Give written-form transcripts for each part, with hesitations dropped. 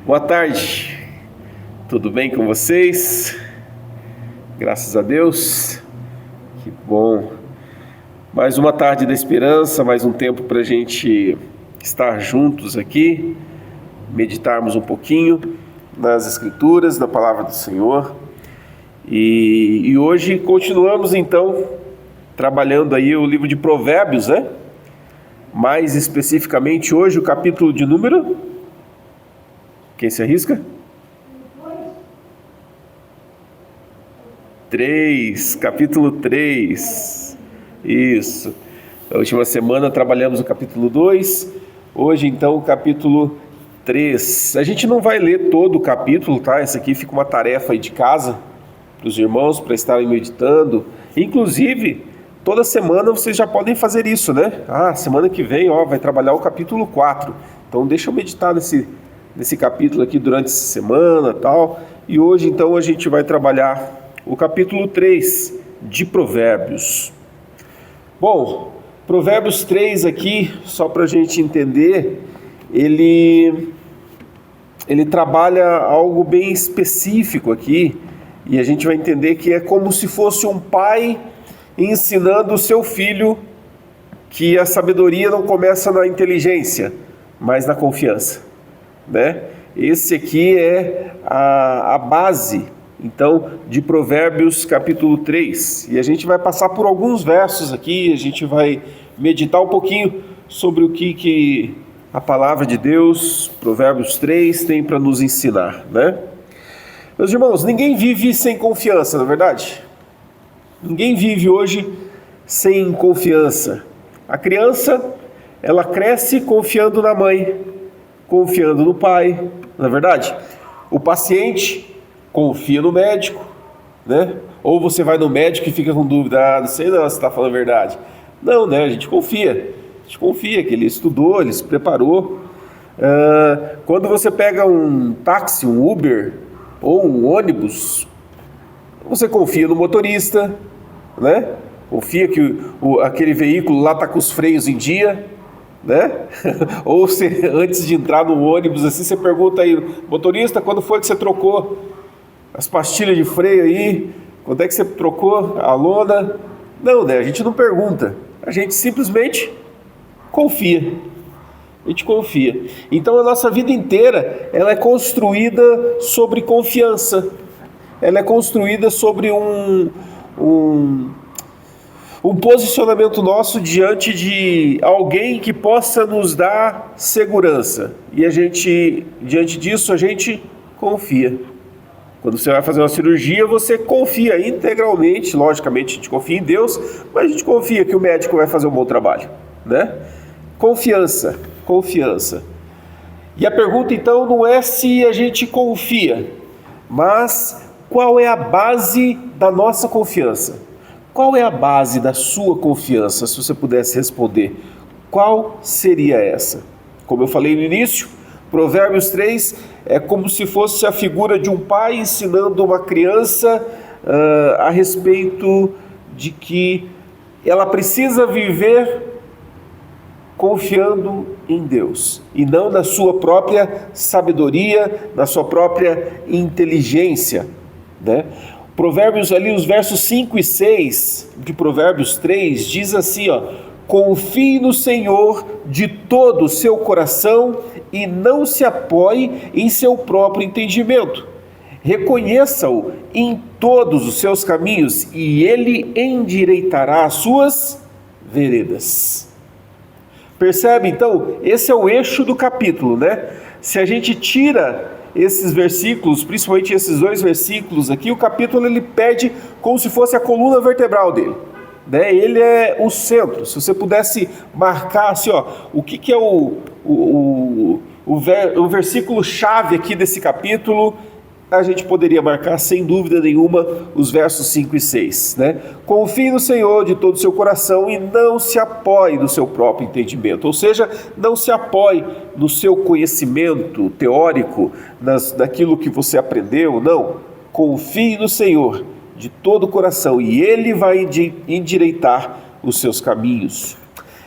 Boa tarde, tudo bem com vocês? Graças a Deus, que bom. Mais uma tarde da esperança, mais um tempo para a gente estar juntos aqui, meditarmos um pouquinho nas Escrituras, na Palavra do Senhor. E hoje continuamos então trabalhando aí o livro de Provérbios, né? Mais especificamente hoje o capítulo de número... Quem se arrisca? 3, capítulo 3. Isso. Na última semana trabalhamos o capítulo 2, hoje então o capítulo 3. A gente não vai ler todo o capítulo, tá? Essa aqui fica uma tarefa aí de casa para os irmãos, para estarem meditando. Inclusive, toda semana vocês já podem fazer isso, né? Semana que vem, vai trabalhar o capítulo 4. Então deixa eu meditar nesse capítulo aqui durante essa semana, tal. E hoje então a gente vai trabalhar o capítulo 3 de Provérbios. Bom, Provérbios 3 aqui, só para a gente entender, ele trabalha algo bem específico aqui, e a gente vai entender que é como se fosse um pai ensinando o seu filho que a sabedoria não começa na inteligência, mas na confiança, né? Esse aqui é a base, então, de Provérbios capítulo 3. E a gente vai passar por alguns versos aqui, a gente vai meditar um pouquinho sobre o que a palavra de Deus, Provérbios 3, tem para nos ensinar, né? Meus irmãos, ninguém vive sem confiança, não é verdade? Ninguém vive hoje sem confiança. A criança, ela cresce confiando na mãe, confiando no pai, não é verdade? O paciente confia no médico, né? Ou você vai no médico e fica com dúvida, não sei não se está falando a verdade. Não, né? A gente confia que ele estudou, ele se preparou. Quando você pega um táxi, um Uber ou um ônibus, você confia no motorista, né? Confia que aquele veículo lá está com os freios em dia, né? Ou você, antes de entrar no ônibus, assim, você pergunta aí, motorista, quando foi que você trocou as pastilhas de freio aí? Quando é que você trocou a lona? Não, né? A gente não pergunta, a gente simplesmente confia. A gente confia. Então a nossa vida inteira, ela é construída sobre confiança. Ela é construída sobre um posicionamento nosso diante de alguém que possa nos dar segurança. E a gente, diante disso, a gente confia. Quando você vai fazer uma cirurgia, você confia integralmente, logicamente a gente confia em Deus, mas a gente confia que o médico vai fazer um bom trabalho, né? Confiança. E a pergunta então não é se a gente confia, mas qual é a base da nossa confiança? Qual é a base da sua confiança? Se você pudesse responder, qual seria essa? Como eu falei no início, Provérbios 3 é como se fosse a figura de um pai ensinando uma criança a respeito de que ela precisa viver confiando em Deus e não na sua própria sabedoria, na sua própria inteligência, né? Provérbios ali, os versos 5 e 6 de Provérbios 3, diz assim, confie no Senhor de todo o seu coração e não se apoie em seu próprio entendimento. Reconheça-o em todos os seus caminhos e ele endireitará as suas veredas. Percebe? Então, esse é o eixo do capítulo, né? Se a gente tira esses versículos, principalmente esses 2 versículos aqui, o capítulo ele pede como se fosse a coluna vertebral dele, né? Ele é o centro. Se você pudesse marcar assim, o que é o versículo chave aqui desse capítulo, a gente poderia marcar sem dúvida nenhuma os versos 5 e 6, né? Confie no Senhor de todo o seu coração e não se apoie no seu próprio entendimento, ou seja, não se apoie no seu conhecimento teórico, naquilo que você aprendeu, não. Confie no Senhor de todo o coração e Ele vai endireitar os seus caminhos.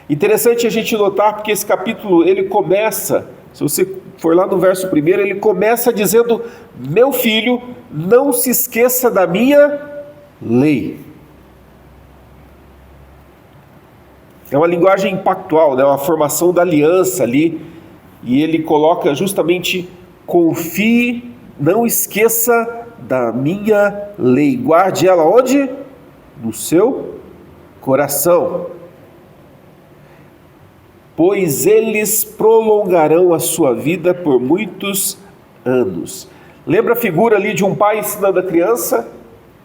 Interessante a gente notar porque esse capítulo ele começa, se você for lá no verso 1, ele começa dizendo: meu filho, não se esqueça da minha lei. É uma linguagem impactual, né? Uma formação da aliança ali, e ele coloca justamente: confie, não esqueça da minha lei, guarde ela onde? No seu coração, pois eles prolongarão a sua vida por muitos anos. Lembra a figura ali de um pai ensinando a criança?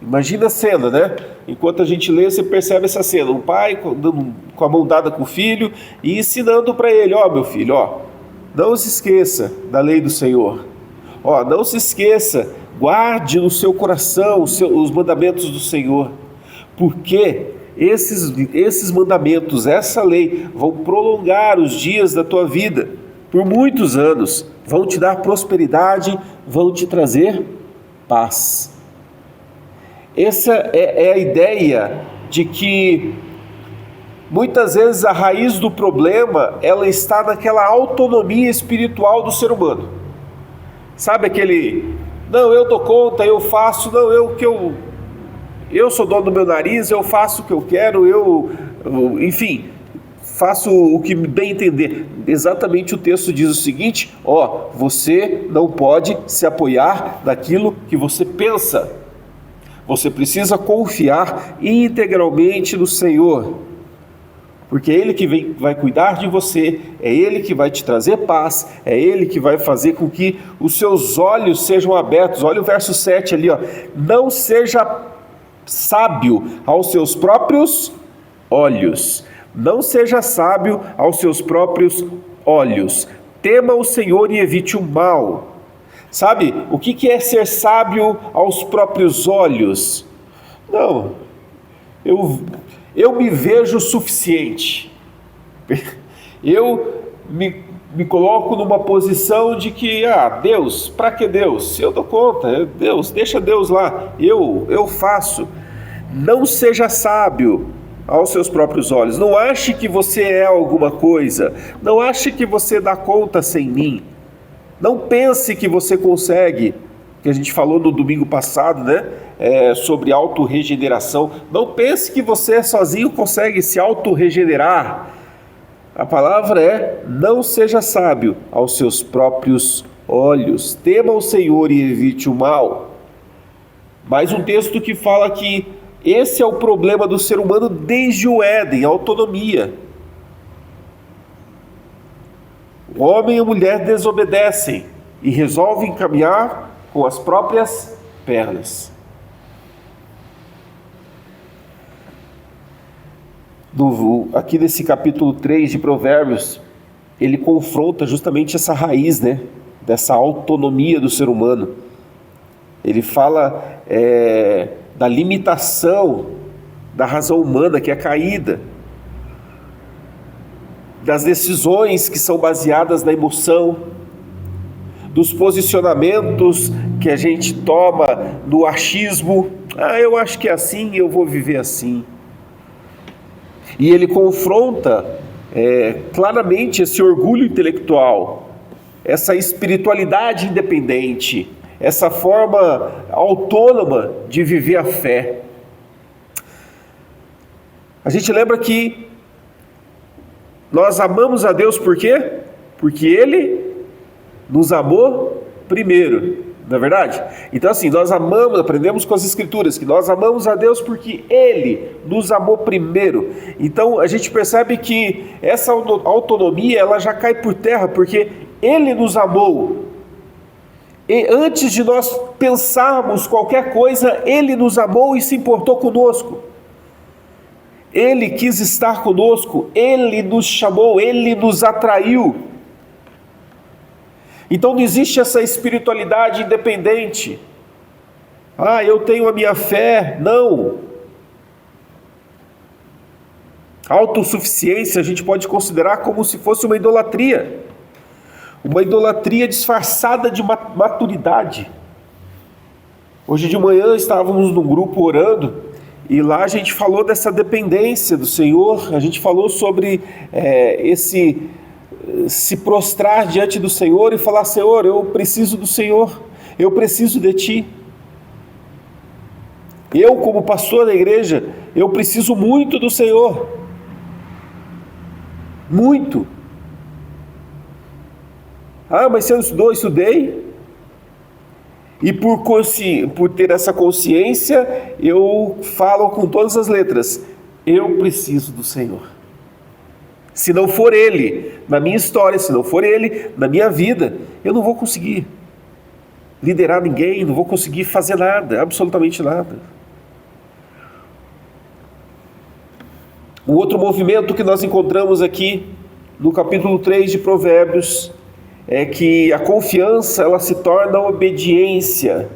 Imagina a cena, né? Enquanto a gente lê, você percebe essa cena. Um pai com a mão dada com o filho e ensinando para ele: ó, meu filho, ó, não se esqueça da lei do Senhor. Ó, não se esqueça, guarde no seu coração os mandamentos do Senhor. Porque esses mandamentos, essa lei, vão prolongar os dias da tua vida por muitos anos. Vão te dar prosperidade, vão te trazer paz. Essa é a ideia de que muitas vezes a raiz do problema, ela está naquela autonomia espiritual do ser humano. Sabe aquele: não, eu dou conta, eu faço, não, eu sou dono do meu nariz, eu faço o que eu quero, enfim, faço o que bem entender. Exatamente, o texto diz o seguinte: ó, você não pode se apoiar naquilo que você pensa. Você precisa confiar integralmente no Senhor, porque é Ele que vai cuidar de você, é Ele que vai te trazer paz, é Ele que vai fazer com que os seus olhos sejam abertos. Olha o verso 7 ali, ó: não seja sábio aos seus próprios olhos. Não seja sábio aos seus próprios olhos. Tema o Senhor e evite o mal. Sabe, o que é ser sábio aos próprios olhos? Não, eu me vejo suficiente. Eu me coloco numa posição de que, Deus, para que Deus? Eu dou conta, Deus, deixa Deus lá, eu faço. Não seja sábio aos seus próprios olhos. Não ache que você é alguma coisa. Não ache que você dá conta sem mim. Não pense que você consegue, que a gente falou no domingo passado, né? Sobre autorregeneração. Não pense que você sozinho consegue se autorregenerar. A palavra é: não seja sábio aos seus próprios olhos. Tema o Senhor e evite o mal. Mais um texto que fala que esse é o problema do ser humano desde o Éden, a autonomia. O homem e a mulher desobedecem e resolvem caminhar com as próprias pernas. Aqui nesse capítulo 3 de Provérbios, ele confronta justamente essa raiz, né, dessa autonomia do ser humano. Ele fala da limitação da razão humana, que é caída, das decisões que são baseadas na emoção, dos posicionamentos que a gente toma no achismo. Eu acho que é assim, eu vou viver assim. E ele confronta claramente esse orgulho intelectual, essa espiritualidade independente, essa forma autônoma de viver a fé. A gente lembra que nós amamos a Deus por quê? Porque Ele nos amou primeiro, não é verdade? Então assim, nós amamos, aprendemos com as Escrituras que nós amamos a Deus porque Ele nos amou primeiro. Então a gente percebe que essa autonomia, ela já cai por terra, porque Ele nos amou. E antes de nós pensarmos qualquer coisa, Ele nos amou e se importou conosco. Ele quis estar conosco, Ele nos chamou, Ele nos atraiu. Então não existe essa espiritualidade independente. Eu tenho a minha fé. Não. Autossuficiência a gente pode considerar como se fosse uma idolatria. Uma idolatria disfarçada de maturidade. Hoje de manhã estávamos num grupo orando, e lá a gente falou dessa dependência do Senhor, a gente falou sobre se prostrar diante do Senhor e falar: Senhor, eu preciso do Senhor, eu preciso de Ti. Eu, como pastor da igreja, eu preciso muito do Senhor. Muito. Ah, mas você não estudou? Estudei. E por ter essa consciência, eu falo com todas as letras: eu preciso do Senhor. Se não for Ele na minha história, se não for Ele na minha vida, eu não vou conseguir liderar ninguém, não vou conseguir fazer nada, absolutamente nada. O outro movimento que nós encontramos aqui no capítulo 3 de Provérbios é que a confiança, ela se torna obediência.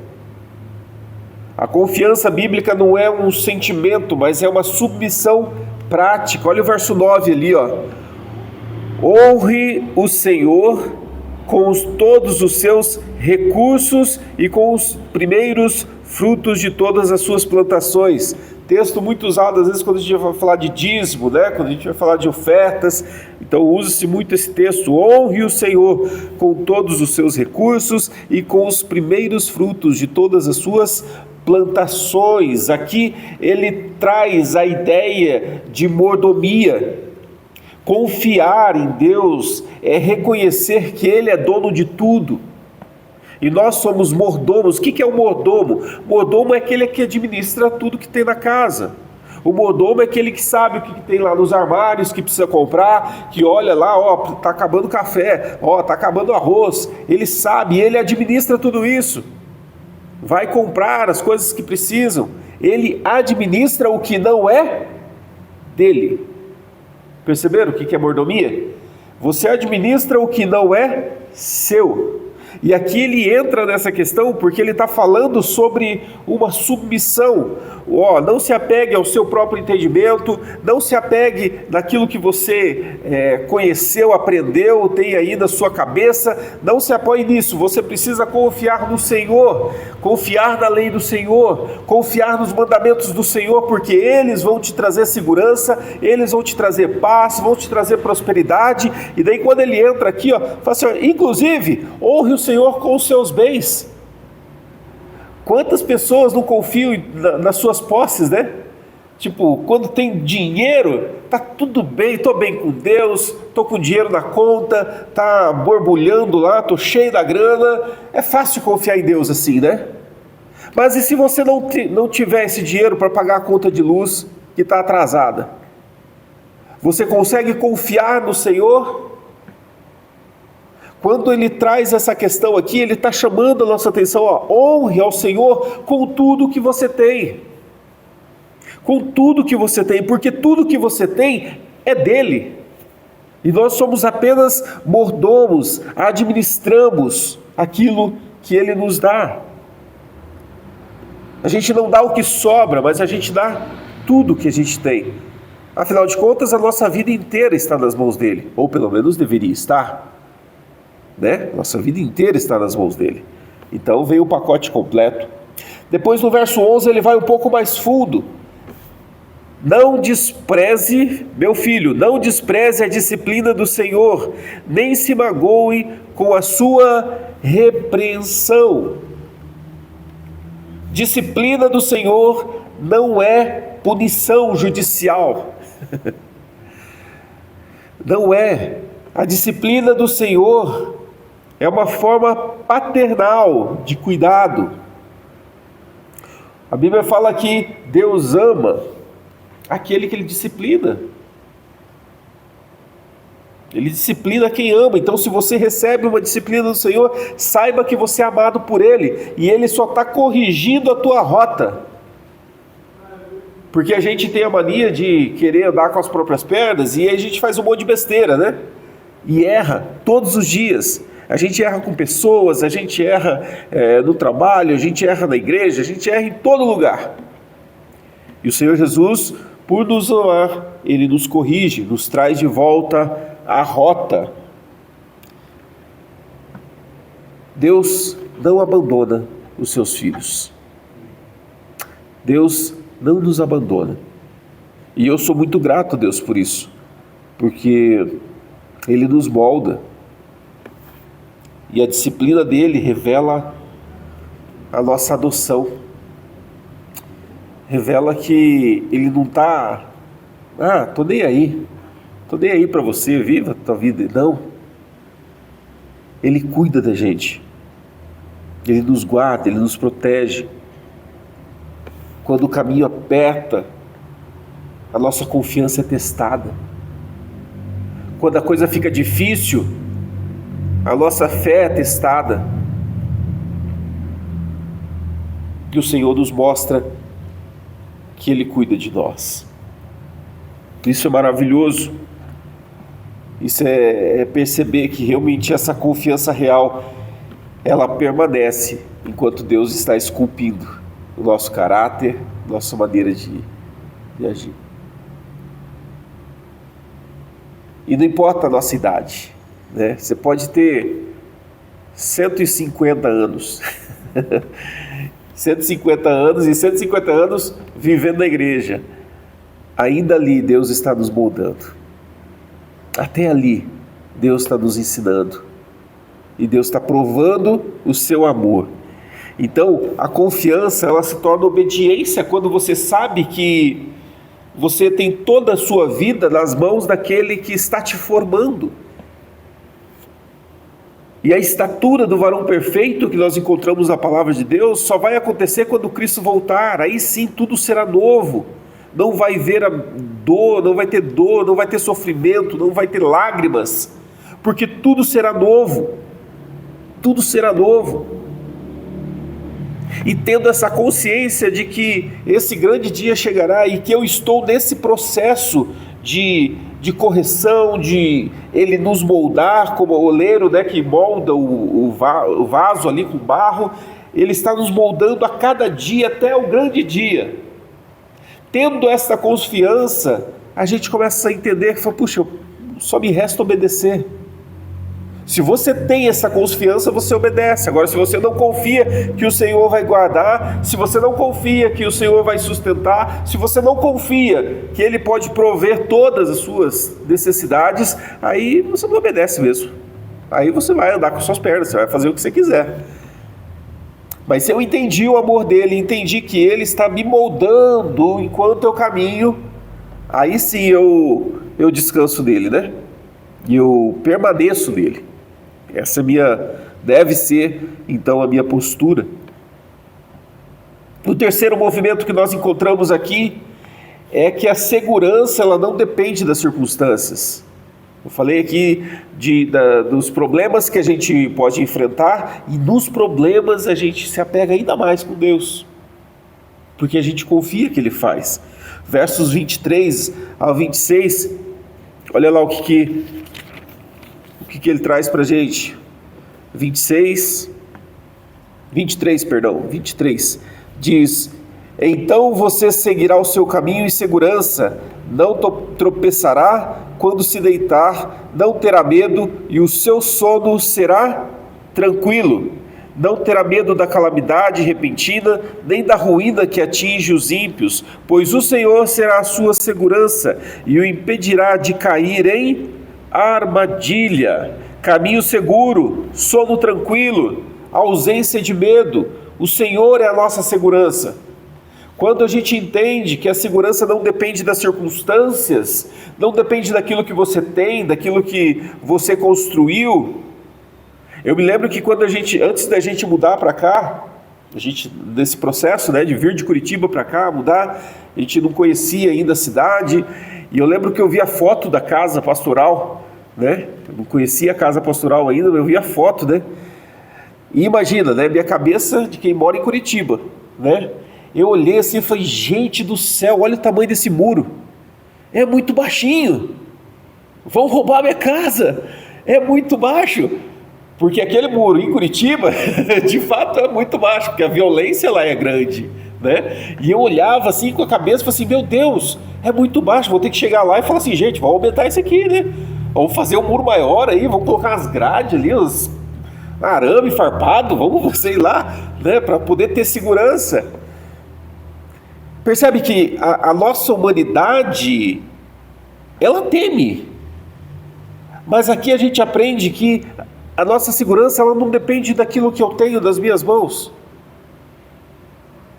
A confiança bíblica não é um sentimento, mas é uma submissão prática. Olha o verso 9 ali, ó. Honre o Senhor com todos os seus recursos e com os primeiros frutos de todas as suas plantações. Texto muito usado às vezes quando a gente vai falar de dízimo, né? Quando a gente vai falar de ofertas. Então usa-se muito esse texto: honre o Senhor com todos os seus recursos e com os primeiros frutos de todas as suas plantações. Aqui ele traz a ideia de mordomia. Confiar em Deus é reconhecer que Ele é dono de tudo. E nós somos mordomos. O que é o mordomo? Mordomo é aquele que administra tudo que tem na casa. O mordomo é aquele que sabe o que tem lá nos armários, que precisa comprar, que olha lá, ó, tá acabando o café, ó, tá acabando o arroz. Ele sabe, ele administra tudo isso. Vai comprar as coisas que precisam. Ele administra o que não é dele. Perceberam o que é mordomia? Você administra o que não é seu. E aqui ele entra nessa questão porque ele está falando sobre uma submissão. Não se apegue ao seu próprio entendimento, não se apegue naquilo que você conheceu, aprendeu, tem aí na sua cabeça, não se apoie nisso. Você precisa confiar no Senhor, confiar na lei do Senhor, confiar nos mandamentos do Senhor, porque eles vão te trazer segurança, eles vão te trazer paz, vão te trazer prosperidade. E daí quando ele entra aqui, fala assim, inclusive, honre o Senhor com os seus bens. Quantas pessoas não confiam nas suas posses, né? Tipo, quando tem dinheiro, tá tudo bem, tô bem com Deus, tô com dinheiro na conta, tá borbulhando lá, tô cheio da grana. É fácil confiar em Deus assim, né? Mas e se você não tiver esse dinheiro para pagar a conta de luz que está atrasada? Você consegue confiar no Senhor? Quando ele traz essa questão aqui, ele está chamando a nossa atenção, honre ao Senhor com tudo que você tem. Com tudo que você tem, porque tudo que você tem é dele. E nós somos apenas mordomos, administramos aquilo que ele nos dá. A gente não dá o que sobra, mas a gente dá tudo que a gente tem. Afinal de contas, a nossa vida inteira está nas mãos dele, ou pelo menos deveria estar. Né? Nossa vida inteira está nas mãos dele. Então veio o pacote completo. Depois no verso 11 ele vai um pouco mais fundo. Não despreze, meu filho, não despreze a disciplina do Senhor, nem se magoe com a sua repreensão. Disciplina do Senhor não é punição judicial. Não é. A disciplina do Senhor é uma forma paternal de cuidado. A Bíblia fala que Deus ama aquele que Ele disciplina. Ele disciplina quem ama. Então, se você recebe uma disciplina do Senhor, saiba que você é amado por Ele. E Ele só está corrigindo a tua rota. Porque a gente tem a mania de querer andar com as próprias pernas, e aí a gente faz um monte de besteira, né? E erra todos os dias. A gente erra com pessoas, a gente erra no trabalho, a gente erra na igreja, a gente erra em todo lugar. E o Senhor Jesus, por nos amar, Ele nos corrige, nos traz de volta à rota. Deus não abandona os seus filhos. Deus não nos abandona. E eu sou muito grato a Deus por isso. Porque Ele nos molda. E a disciplina dele revela a nossa adoção. Revela que ele não está... tô nem aí. Tô nem aí para você, viva a tua vida. Não. Ele cuida da gente. Ele nos guarda, ele nos protege. Quando o caminho aperta, a nossa confiança é testada. Quando a coisa fica difícil, a nossa fé é testada. E o Senhor nos mostra que Ele cuida de nós. Isso é maravilhoso. Isso é perceber que realmente essa confiança real, ela permanece enquanto Deus está esculpindo o nosso caráter, nossa maneira de agir. E não importa a nossa idade, né? Você pode ter 150 anos, 150 anos e 150 anos vivendo na igreja. Ainda ali Deus está nos moldando. Até ali Deus está nos ensinando. E Deus está provando o seu amor. Então a confiança, ela se torna obediência quando você sabe que você tem toda a sua vida nas mãos daquele que está te formando. E a estatura do varão perfeito que nós encontramos na palavra de Deus só vai acontecer quando Cristo voltar. Aí sim tudo será novo. Não vai haver dor, não vai ter sofrimento, não vai ter lágrimas, porque tudo será novo. Tudo será novo. E tendo essa consciência de que esse grande dia chegará e que eu estou nesse processo de correção, de Ele nos moldar, como o oleiro, né, que molda o vaso ali com barro, Ele está nos moldando a cada dia até o grande dia. Tendo essa confiança, a gente começa a entender que, puxa, só me resta obedecer. Se você tem essa confiança, você obedece. Agora, se você não confia que o Senhor vai guardar, se você não confia que o Senhor vai sustentar, se você não confia que Ele pode prover todas as suas necessidades, aí você não obedece mesmo. Aí você vai andar com suas pernas, você vai fazer o que você quiser. Mas se eu entendi o amor dele, entendi que ele está me moldando enquanto eu caminho, aí sim eu descanso nele, né? E eu permaneço nele. Essa deve ser então a minha postura. O terceiro movimento que nós encontramos aqui é que a segurança, ela não depende das circunstâncias. Eu falei aqui dos problemas que a gente pode enfrentar, e nos problemas a gente se apega ainda mais com Deus, porque a gente confia que Ele faz. Versos 23 ao 26, olha lá o que Ele traz para a gente. 23 diz: então você seguirá o seu caminho em segurança, não tropeçará quando se deitar, não terá medo, e o seu sono será tranquilo. Não terá medo da calamidade repentina, nem da ruína que atinge os ímpios, pois o Senhor será a sua segurança e o impedirá de cair em armadilha. Caminho seguro, sono tranquilo, ausência de medo. O Senhor é a nossa segurança. Quando a gente entende que a segurança não depende das circunstâncias, não depende daquilo que você tem, daquilo que você construiu. Eu me lembro que antes da gente mudar para cá, nesse processo, né, de vir de Curitiba para cá, mudar, a gente não conhecia ainda a cidade, e eu lembro que eu vi a foto da casa pastoral, né? Eu não conhecia a casa pastoral ainda, mas eu vi a foto, né? E imagina, né, minha cabeça de quem mora em Curitiba, né? Eu olhei assim e falei, gente do céu, olha o tamanho desse muro. É muito baixinho. Vão roubar minha casa. É muito baixo. Porque aquele muro em Curitiba, de fato, é muito baixo, porque a violência lá é grande, né? E eu olhava assim com a cabeça e falei assim, meu Deus, é muito baixo, vou ter que chegar lá e falar assim, gente, vamos aumentar isso aqui, né? Vamos fazer um muro maior aí, vamos colocar as grades ali, os arame farpado, vamos, sei lá, né? Para poder ter segurança. Percebe que a nossa humanidade, ela teme. Mas aqui a gente aprende que a nossa segurança ela não depende daquilo que eu tenho das minhas mãos.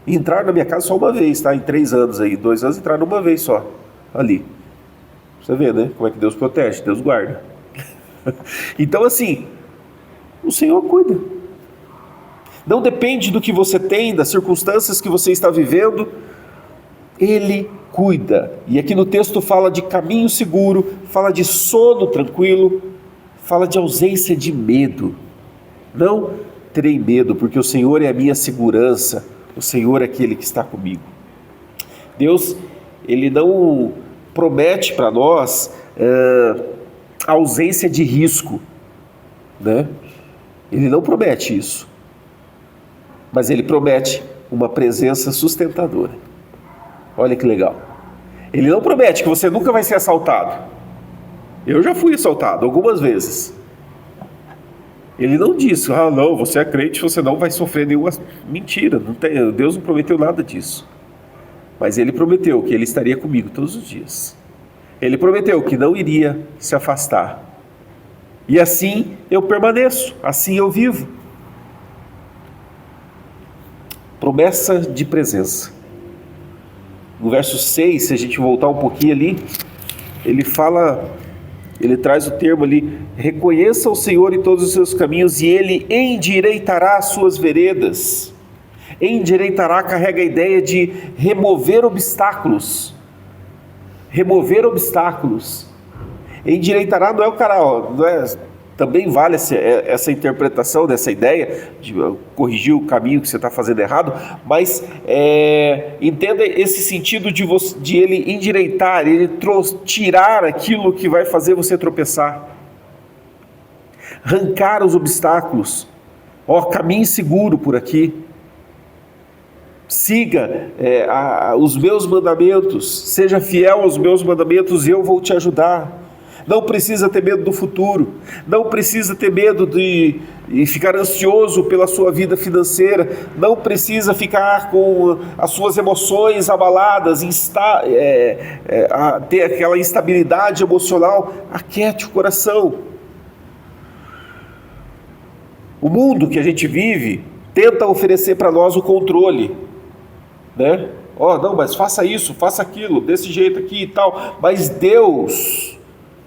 Entrar na minha casa só uma vez, tá? Em 3 anos aí, 2 anos, entrar uma vez só, ali. Você vê, né? Como é que Deus protege, Deus guarda. Então assim, o Senhor cuida. Não depende do que você tem, das circunstâncias que você está vivendo. Ele cuida. E aqui no texto fala de caminho seguro, fala de sono tranquilo, fala de ausência de medo. Não terei medo, porque o Senhor é a minha segurança, o Senhor é aquele que está comigo. Deus, Ele não promete para nós a ausência de risco, né? Ele não promete isso, mas Ele promete uma presença sustentadora. Olha que legal. Ele não promete que você nunca vai ser assaltado. Eu já fui assaltado algumas vezes. Ele não disse, não, você é crente, você não vai sofrer nenhuma... Mentira, Deus não prometeu nada disso. Mas Ele prometeu que Ele estaria comigo todos os dias. Ele prometeu que não iria se afastar. E assim eu permaneço, assim eu vivo. Promessa de presença. No verso 6, se a gente voltar um pouquinho ali, ele traz o termo ali, reconheça o Senhor em todos os seus caminhos e Ele endireitará as suas veredas. Endireitará carrega a ideia de remover obstáculos. Remover obstáculos. Endireitará não é o cara, não é, também vale essa interpretação dessa ideia de corrigir o caminho que você está fazendo errado, mas entenda esse sentido de ele endireitar, ele tirar aquilo que vai fazer você tropeçar, arrancar os obstáculos. Caminhe seguro por aqui, siga os meus mandamentos, seja fiel aos meus mandamentos e eu vou te ajudar. Não precisa ter medo do futuro, não precisa ter medo de ficar ansioso pela sua vida financeira, não precisa ficar com as suas emoções abaladas, ter aquela instabilidade emocional. Aquiete o coração. O mundo que a gente vive tenta oferecer para nós o controle, né? Não, mas faça isso, faça aquilo, desse jeito aqui e tal, mas Deus...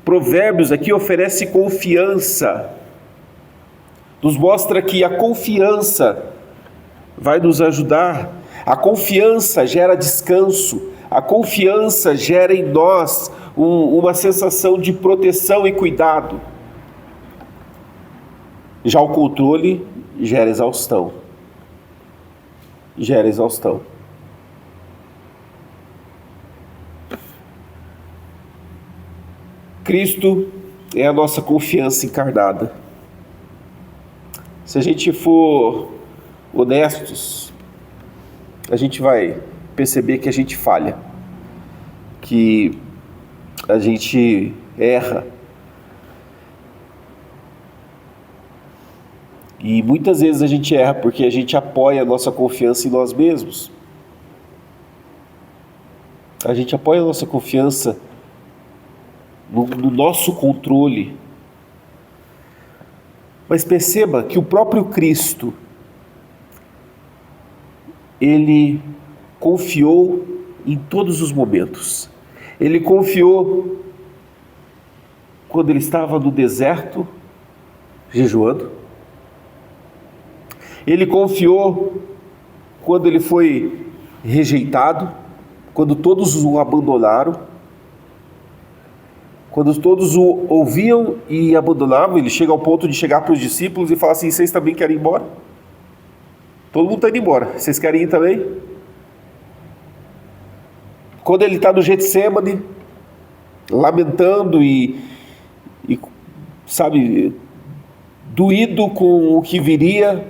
Provérbios aqui oferece confiança, nos mostra que a confiança vai nos ajudar, a confiança gera descanso, a confiança gera em nós uma sensação de proteção e cuidado. Já o controle gera exaustão, Cristo é a nossa confiança encarnada. Se a gente for honestos, a gente vai perceber que a gente falha, que a gente erra. E muitas vezes a gente erra porque a gente apoia a nossa confiança em nós mesmos. A gente apoia a nossa confiança no nosso controle. Mas perceba que o próprio Cristo, Ele confiou em todos os momentos. Ele confiou quando Ele estava no deserto, jejuando. Ele confiou quando Ele foi rejeitado, quando todos o abandonaram. Quando todos o ouviam e abandonavam, ele chega ao ponto de chegar para os discípulos e falar assim: vocês também querem ir embora? Todo mundo está indo embora, vocês querem ir também? Quando ele está no Getsemane, lamentando e sabe, doído com o que viria,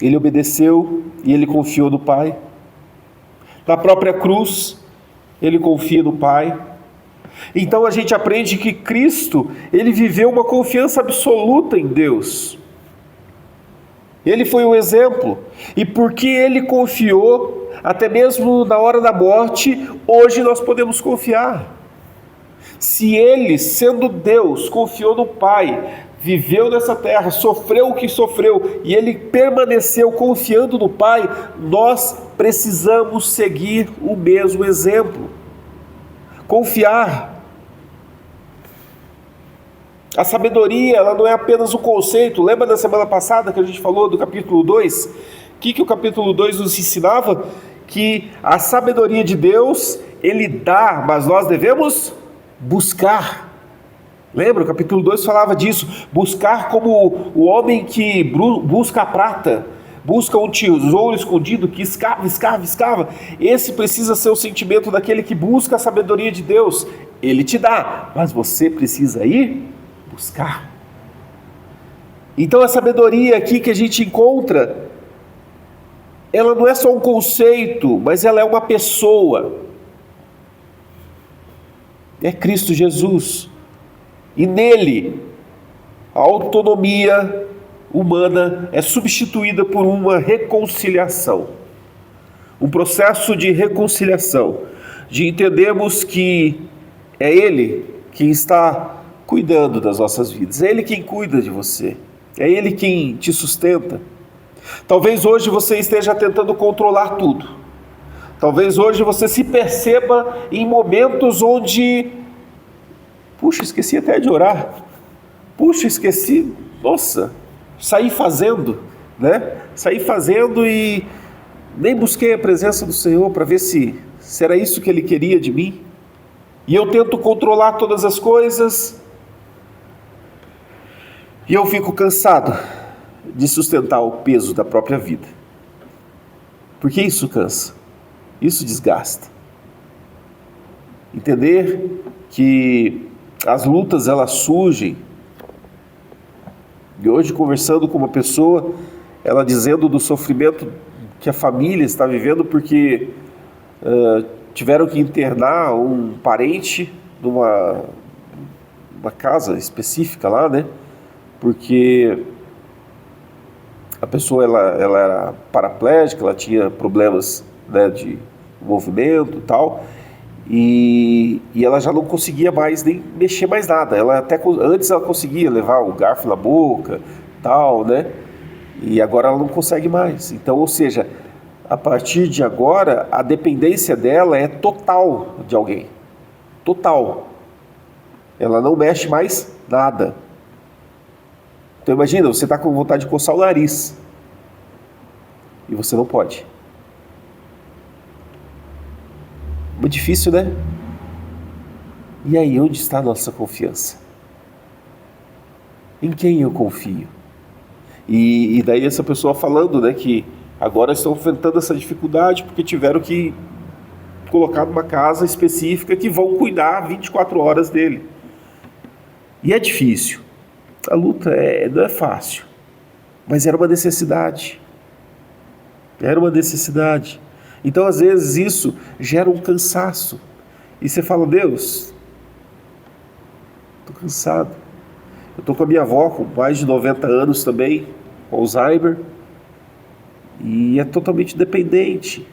ele obedeceu e ele confiou no Pai. Na própria cruz, ele confia no Pai. Então a gente aprende que Cristo, ele viveu uma confiança absoluta em Deus. Ele foi um exemplo. E porque ele confiou, até mesmo na hora da morte, hoje nós podemos confiar. Se ele, sendo Deus, confiou no Pai, viveu nessa terra, sofreu o que sofreu e ele permaneceu confiando no Pai, nós precisamos seguir o mesmo exemplo. Confiar. A sabedoria, ela não é apenas um conceito. Lembra da semana passada que a gente falou do capítulo 2? O que o capítulo 2 nos ensinava? Que a sabedoria de Deus, Ele dá, mas nós devemos buscar. Lembra? O capítulo 2 falava disso. Buscar como o homem que busca a prata, busca um tesouro escondido, que escava. Esse precisa ser o sentimento daquele que busca a sabedoria de Deus. Ele te dá, mas você precisa ir buscar. Então a sabedoria aqui que a gente encontra, ela não é só um conceito, mas ela é uma pessoa. É Cristo Jesus. E nele, a autonomia humana é substituída por uma reconciliação. Um processo de reconciliação, de entendermos que é Ele quem está cuidando das nossas vidas, é Ele quem cuida de você, é Ele quem te sustenta. Talvez hoje você esteja tentando controlar tudo. Talvez hoje você se perceba em momentos onde, puxa, esqueci até de orar. Puxa, esqueci, nossa, saí fazendo, né? Saí fazendo e nem busquei a presença do Senhor para ver se era isso que Ele queria de mim. E eu tento controlar todas as coisas e eu fico cansado de sustentar o peso da própria vida. Porque isso cansa, isso desgasta. Entender que as lutas elas surgem. E hoje, conversando com uma pessoa, ela dizendo do sofrimento que a família está vivendo porque tiveram que internar um parente numa casa específica lá, né? Porque a pessoa ela era paraplégica, ela tinha problemas, né, de movimento e tal, e ela já não conseguia mais nem mexer mais nada. Ela até antes ela conseguia levar o garfo na boca, tal, né? E agora ela não consegue mais. Então, ou seja, a partir de agora a dependência dela é total de alguém, total. Ela não mexe mais nada. Então imagina, você está com vontade de coçar o nariz e você não pode. Muito difícil, né? E aí, onde está a nossa confiança? Em quem eu confio? E daí essa pessoa falando, né, que agora estão enfrentando essa dificuldade porque tiveram que colocar numa casa específica que vão cuidar 24 horas dele. E é difícil. A luta não é fácil, mas era uma necessidade. Era uma necessidade. Então, às vezes, isso gera um cansaço. E você fala, Deus, estou cansado. Eu estou com a minha avó, com mais de 90 anos também, com Alzheimer, e é totalmente dependente.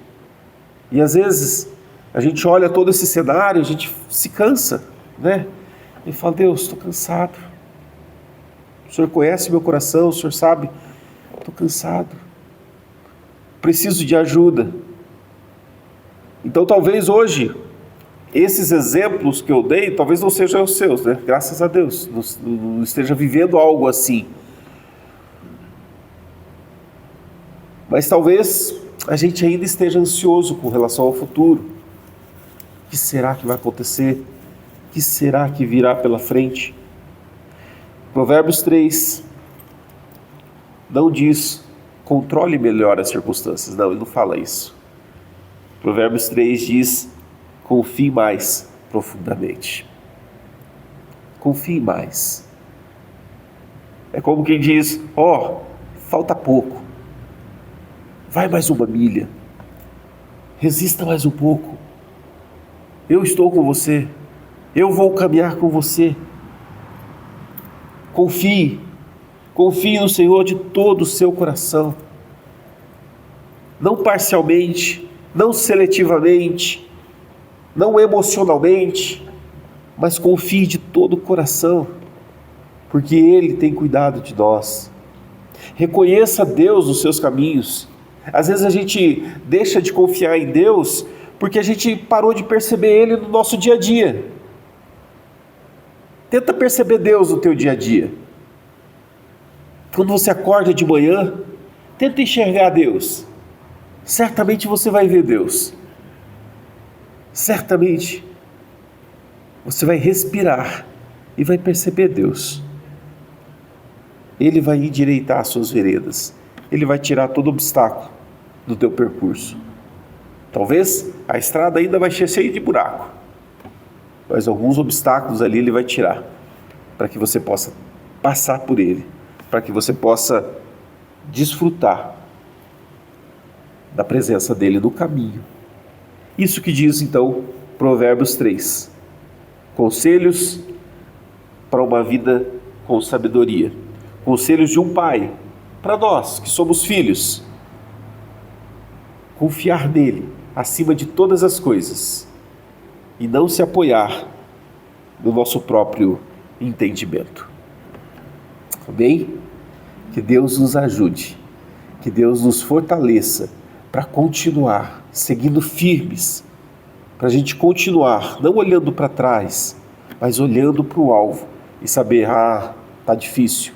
E, às vezes, a gente olha todo esse cenário, a gente se cansa, né? E fala, Deus, estou cansado. O Senhor conhece meu coração, o Senhor sabe, estou cansado, preciso de ajuda. Então talvez hoje, esses exemplos que eu dei, talvez não sejam os seus, né? Graças a Deus, não esteja vivendo algo assim. Mas talvez a gente ainda esteja ansioso com relação ao futuro. O que será que vai acontecer? O que será que virá pela frente? Provérbios 3 não diz controle melhor as circunstâncias, não, ele não fala isso. Provérbios 3 diz confie mais profundamente. Confie mais. É como quem diz, falta pouco, vai mais uma milha, resista mais um pouco, eu estou com você, eu vou caminhar com você. Confie no Senhor de todo o seu coração, não parcialmente, não seletivamente, não emocionalmente, mas confie de todo o coração, porque Ele tem cuidado de nós. Reconheça Deus nos seus caminhos. Às vezes a gente deixa de confiar em Deus porque a gente parou de perceber Ele no nosso dia a dia. Tenta perceber Deus no teu dia a dia. Quando você acorda de manhã, tenta enxergar Deus. Certamente você vai ver Deus. Certamente você vai respirar e vai perceber Deus. Ele vai endireitar as suas veredas. Ele vai tirar todo obstáculo do teu percurso. Talvez a estrada ainda vai ser cheia de buraco, mas alguns obstáculos ali Ele vai tirar, para que você possa passar por ele, para que você possa desfrutar da presença dele no caminho. Isso que diz então Provérbios 3. Conselhos para uma vida com sabedoria. Conselhos de um pai para nós que somos filhos. Confiar nele acima de todas as coisas e não se apoiar no nosso próprio entendimento. Amém? Que Deus nos ajude, que Deus nos fortaleça para continuar seguindo firmes, para a gente continuar não olhando para trás, mas olhando para o alvo e saber, está difícil,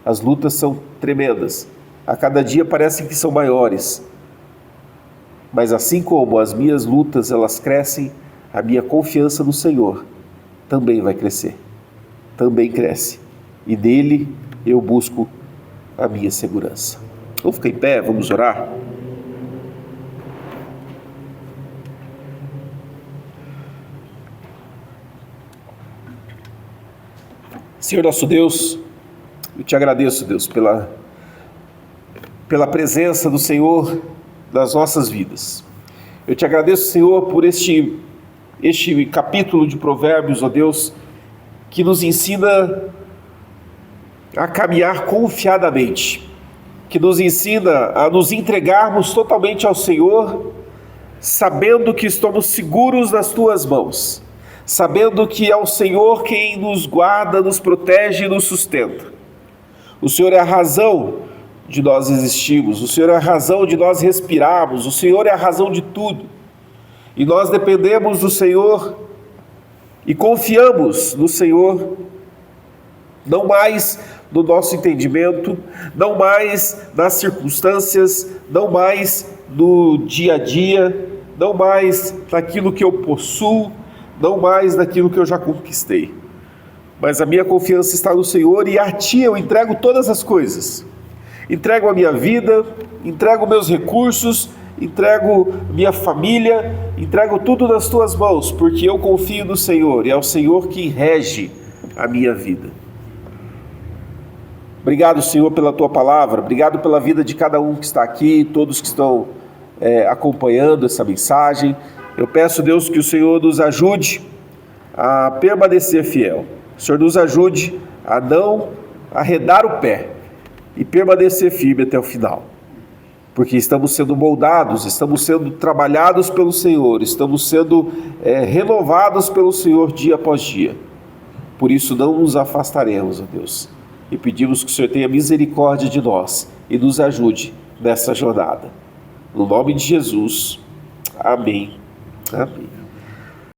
as lutas são tremendas, a cada dia parecem que são maiores, mas assim como as minhas lutas elas crescem, a minha confiança no Senhor também vai crescer, também cresce, e nele eu busco a minha segurança. Vamos ficar em pé, vamos orar? Senhor nosso Deus, eu te agradeço, Deus, pela presença do Senhor nas nossas vidas. Eu te agradeço, Senhor, por este capítulo de Provérbios, ó Deus, que nos ensina a caminhar confiadamente, que nos ensina a nos entregarmos totalmente ao Senhor, sabendo que estamos seguros nas Tuas mãos, sabendo que é o Senhor quem nos guarda, nos protege e nos sustenta. O Senhor é a razão de nós existirmos, o Senhor é a razão de nós respirarmos, o Senhor é a razão de tudo. E nós dependemos do Senhor e confiamos no Senhor, não mais no nosso entendimento, não mais nas circunstâncias, não mais no dia a dia, não mais naquilo que eu possuo, não mais naquilo que eu já conquistei. Mas a minha confiança está no Senhor e a Ti eu entrego todas as coisas. Entrego a minha vida, entrego meus recursos, entrego minha família, entrego tudo nas Tuas mãos, porque eu confio no Senhor e é o Senhor que rege a minha vida. Obrigado, Senhor, pela Tua palavra, obrigado pela vida de cada um que está aqui, todos que estão acompanhando essa mensagem. Eu peço, Deus, que o Senhor nos ajude a permanecer fiel. O Senhor nos ajude a não arredar o pé e permanecer firme até o final. Porque estamos sendo moldados, estamos sendo trabalhados pelo Senhor, estamos sendo renovados pelo Senhor dia após dia. Por isso não nos afastaremos, ó Deus. E pedimos que o Senhor tenha misericórdia de nós e nos ajude nessa jornada. No nome de Jesus. Amém. Amém.